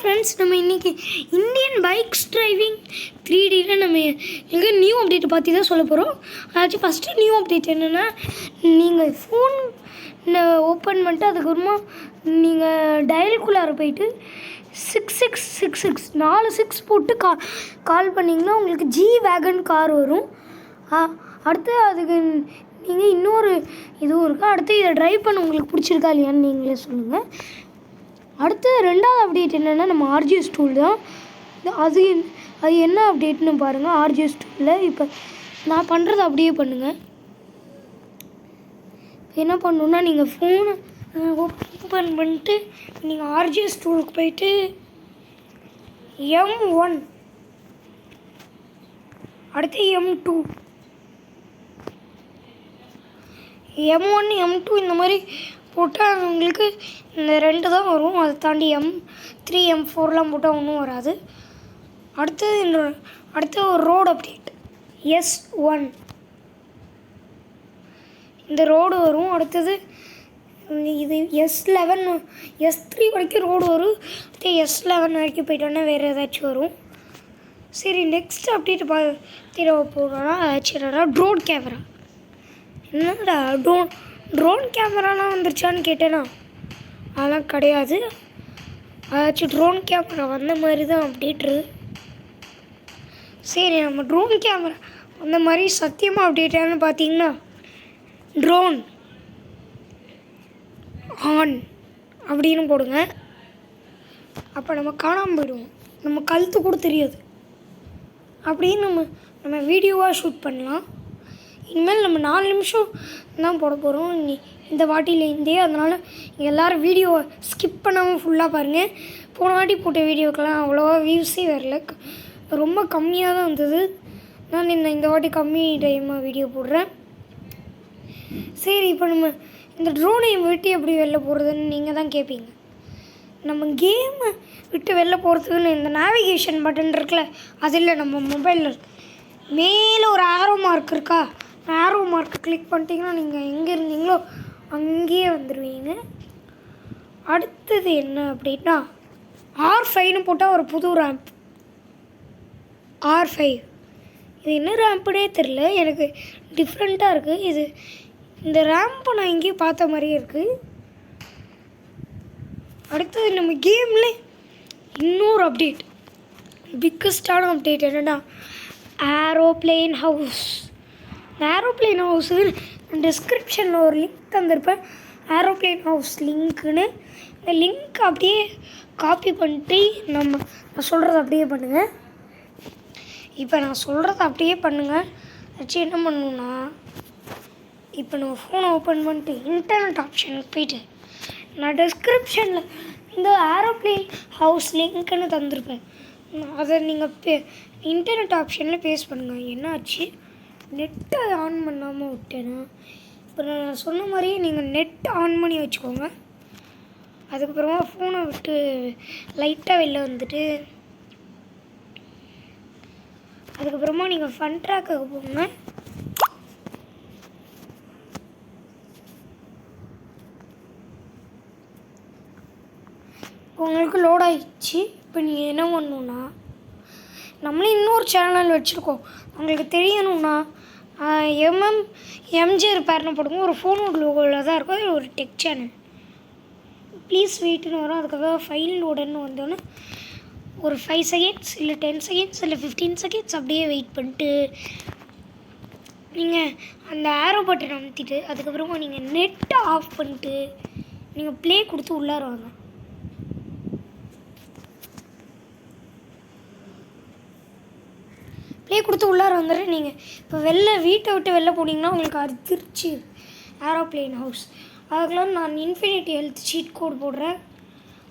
Friends, நம்ம இன்றைக்கி Indian bikes driving 3Dயில் நம்ம எங்கே நியூ அப்டேட் பற்றி தான் சொல்ல போகிறோம். அதாச்சும் ஃபஸ்ட்டு நியூ அப்டேட் என்னென்னா, நீங்கள் ஃபோன் ஓப்பன் பண்ணிட்டு அதுக்கப்புறமா நீங்கள் டயலுக்குள்ளார போயிட்டு 6666 4 6 போட்டு கால் பண்ணிங்கன்னா உங்களுக்கு ஜி வேகன் கார் வரும். அடுத்து அதுக்கு நீங்கள் இன்னொரு இதுவும் இருக்குது. அடுத்து இதை ட்ரைவ் பண்ண உங்களுக்கு பிடிச்சிருக்கா இல்லையான்னு நீங்களே சொல்லுங்கள். அடுத்து ரெண்டாவது அப்டேட் என்னென்னா, நம்ம ஆர்ஜிஎஸ் டூல் தான். அது என்ன அப்டேட்னு பாருங்கள். ஆர்ஜிஎஸ் டூலில் இப்போ நான் பண்ணுறது அப்படியே பண்ணுங்கள். என்ன பண்ணணுன்னா, நீங்கள் ஃபோனை ஓப்பன் பண்ணிட்டு நீங்கள் ஆர்ஜிஎஸ் டூலுக்கு போயிட்டு M1 அடுத்து M2 M1 M2 இந்த மாதிரி போட்டால் உங்களுக்கு இந்த 2 தான் வரும். அதை தாண்டி M3 M4லாம் போட்டால் ஒன்றும் வராது. அடுத்து ஒரு ரோடு அப்டேட் S1 இந்த ரோடு வரும். அடுத்தது இது S11 S3 வரைக்கும் ரோடு வரும். அடுத்து S11 வரைக்கும் போயிட்டோன்னா வேறு ஏதாச்சும் வரும். சரி, நெக்ஸ்ட் அப்டேட் போகிறோன்னா என்னன்னா ட்ரோன் கேமரா. என்னடா ட்ரோன் கேமராலாம் வந்துருச்சான்னு கேட்டேன்னா அதெல்லாம் கிடையாது. அதாச்சும் ட்ரோன் கேமரா வந்த மாதிரி தான் அப்டேட்ரு. சரி, நம்ம ட்ரோன் கேமரா அந்த மாதிரி சத்தியமாக அப்டேட்டானு பார்த்தீங்கன்னா, ட்ரோன் ஆன் அப்படின்னு போடுங்க. அப்போ நம்ம காணாமல் போயிடுவோம், நம்ம கழுத்து கூட தெரியாது. அப்படின்னு நம்ம வீடியோவாக ஷூட் பண்ணலாம். இனிமேல் நம்ம 4 நிமிஷம் தான் போட போகிறோம் இந்த வாட்டிலேருந்தே. அதனால் எல்லோரும் வீடியோவை ஸ்கிப் பண்ணாமல் ஃபுல்லாக பாருங்கள். போன வாட்டி போட்ட வீடியோக்கெல்லாம் அவ்வளோவா வியூஸே வரல, ரொம்ப கம்மியாக தான் வந்தது. நான் இந்த வாட்டி கம்மி டைமாக வீடியோ போடுறேன். சரி, இப்போ நம்ம இந்த ட்ரோனை விட்டு எப்படி வெளில போகிறதுன்னு நீங்கள் தான் கேட்பீங்க. நம்ம கேமை விட்டு வெளில போகிறதுக்குன்னு இந்த நேவிகேஷன் பட்டன் இருக்குல்ல, அது இல்லை, நம்ம மொபைலில் மேலே ஒரு ஆரோ மார்க் இருக்கா, ஆரோ மார்க்கை கிளிக் பண்ணிட்டீங்கன்னா நீங்கள் எங்கே இருந்தீங்களோ அங்கேயே வந்துடுவீங்க. அடுத்தது என்ன அப்படின்னா, R5ன்னு போட்டால் ஒரு புது ரேம்ப். R5 இது என்ன ரேம்ப்புனே தெரில, எனக்கு டிஃப்ரெண்ட்டாக இருக்குது. இந்த ரேம்பை நான் எங்கேயும் பார்த்த மாதிரியே இருக்குது. அடுத்தது நம்ம கேமில் இன்னொரு அப்டேட், பிக்கஸ்டான அப்டேட் என்னென்னா ஏரோப்ளேன் ஹவுஸ். ஏரோப்ளேன் ஹவுஸு டிஸ்கிரிப்ஷனில் ஒரு லிங்க் தந்திருப்பேன், ஏரோப்ளேன் ஹவுஸ் லிங்க்குன்னு. இந்த லிங்க் அப்படியே காப்பி பண்ணிட்டு நான் சொல்கிறத அப்படியே பண்ணுங்கள். இப்போ நான் சொல்கிறத அப்படியே பண்ணுங்கள். வச்சு என்ன பண்ணணுன்னா, இப்போ நம்ம ஃபோனை ஓப்பன் பண்ணிட்டு இன்டர்நெட் ஆப்ஷனுக்கு போய்ட்டு நான் டிஸ்கிரிப்ஷனில் இந்த ஏரோப்ளேன் ஹவுஸ் லிங்க்குன்னு தந்திருப்பேன். அதை நீங்கள் இன்டர்நெட் ஆப்ஷனில் பேஸ்ட் பண்ணுங்கள். என்னாச்சு, நெட்டை ஆன் பண்ணாமல் விட்டேன்னா, இப்போ நான் சொன்ன மாதிரியே நீங்கள் நெட் ஆன் பண்ணி வச்சுக்கோங்க. அதுக்கப்புறமா ஃபோனை விட்டு லைட்டாக வெளில வந்துட்டு அதுக்கப்புறமா நீங்கள் ஃபன் ட்ராக்குக்கு போங்க. உங்களுக்கு லோட் ஆகிடுச்சு. இப்போ நீங்கள் என்ன பண்ணணுன்னா, நம்மளே இன்னொரு சேனல் வச்சுருக்கோம், உங்களுக்கு தெரியணுன்னா MG ரிப்பேர்னு போடுங்க. ஒரு ஃபோனோட லோகோவில் தான் இருக்கும், அது ஒரு டெக் சேனல். ப்ளீஸ் வெயிட்னு வரும். அதுக்காக ஃபைல் லோடுன்னு வந்தோன்னே ஒரு 5 செகண்ட்ஸ் இல்லை 10 செகண்ட்ஸ் இல்லை 15 செகண்ட்ஸ் அப்படியே வெயிட் பண்ணிட்டு நீங்கள் அந்த ஆரோ பட்டன் அமுத்திட்டு அதுக்கப்புறமா நீங்கள் நெட்டை ஆஃப் பண்ணிட்டு நீங்கள் ப்ளே கொடுத்து உள்ளார வாங்க. ப்ளே கொடுத்து உள்ளார வந்துடுறேன். நீங்கள் இப்போ வீட்டை விட்டு வெளில போனீங்கன்னா உங்களுக்கு அது திருச்சி ஏரோப்ளேன் ஹவுஸ். அதுக்கெல்லாம் நான் இன்ஃபினிட்டி ஹெல்த் சீட் கோட் போடுறேன்.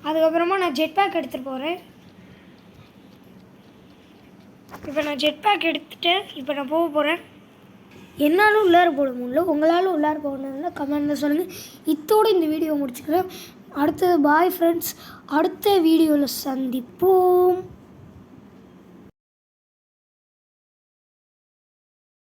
அதுக்கப்புறமா நான் ஜெட் பேக் எடுத்துகிட்டு போகிறேன். இப்போ நான் ஜெட் பேக் எடுத்துகிட்டேன். இப்போ நான் போக போகிறேன். என்னாலும் உள்ளார போட முடியல, உங்களாலும் உள்ளார போகணுன்னா கமெண்ட்டில் சொல்லுங்கள். இத்தோடு இந்த வீடியோ முடிச்சுக்கிறேன். அடுத்தது பாய் ஃப்ரெண்ட்ஸ், அடுத்த வீடியோவில் சந்திப்போம்.